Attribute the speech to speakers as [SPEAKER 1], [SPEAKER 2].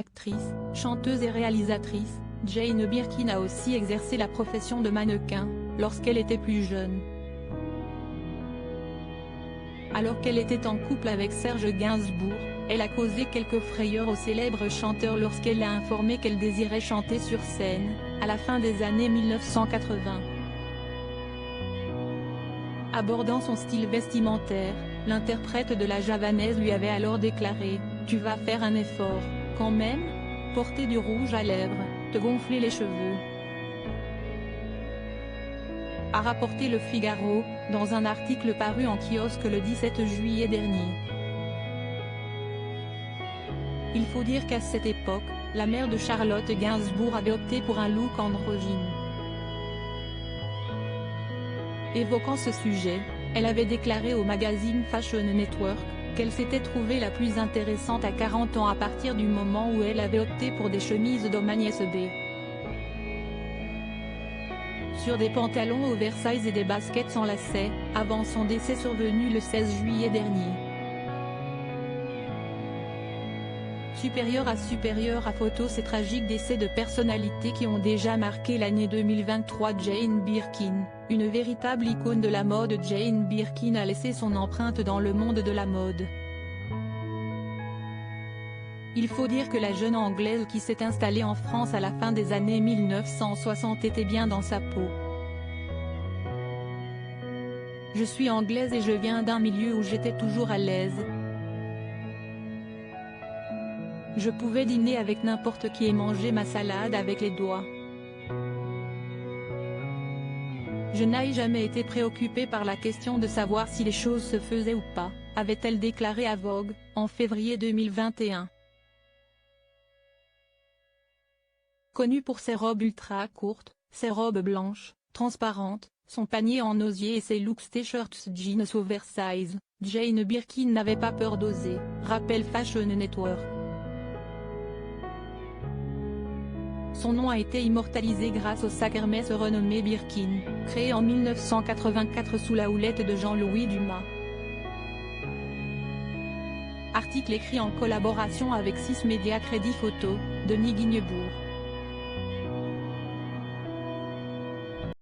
[SPEAKER 1] actrice, chanteuse et réalisatrice, Jane Birkin a aussi exercé la profession de mannequin, lorsqu'elle était plus jeune. Alors qu'elle était en couple avec Serge Gainsbourg, elle a causé quelques frayeurs au célèbre chanteur lorsqu'elle l'a informé qu'elle désirait chanter sur scène, à la fin des années 1980. Abordant son style vestimentaire, l'interprète de la javanaise lui avait alors déclaré « Tu vas faire un effort, quand même ? Porter du rouge à lèvres, te gonfler les cheveux ?» a rapporté Le Figaro, dans un article paru en kiosque le 17 juillet dernier. Il faut dire qu'à cette époque, la mère de Charlotte Gainsbourg avait opté pour un look androgyne. Évoquant ce sujet, elle avait déclaré au magazine Fashion Network, qu'elle s'était trouvée la plus intéressante à 40 ans à partir du moment où elle avait opté pour des chemises d'homme Agnès B. Sur des pantalons oversize et des baskets sans lacets, avant son décès survenu le 16 juillet dernier. Supérieur à photo ces tragiques décès de personnalités qui ont déjà marqué l'année 2023. Jane Birkin, une véritable icône de la mode. Jane Birkin a laissé son empreinte dans le monde de la mode. Il faut dire que la jeune Anglaise qui s'est installée en France à la fin des années 1960 était bien dans sa peau. Je suis anglaise et je viens d'un milieu où j'étais toujours à l'aise. Je pouvais dîner avec n'importe qui et manger ma salade avec les doigts. Je n'ai jamais été préoccupée par la question de savoir si les choses se faisaient ou pas, avait-elle déclaré à Vogue, en février 2021. Connue pour ses robes ultra courtes, ses robes blanches, transparentes, son panier en osier et ses looks t-shirts jeans oversize, Jane Birkin n'avait pas peur d'oser, rappelle Fashion Network. Son nom a été immortalisé grâce au sac Hermès renommé Birkin, créé en 1984 sous la houlette de Jean-Louis Dumas. Article écrit en collaboration avec 6 Médias Crédit Photo, Denis Guignebourg.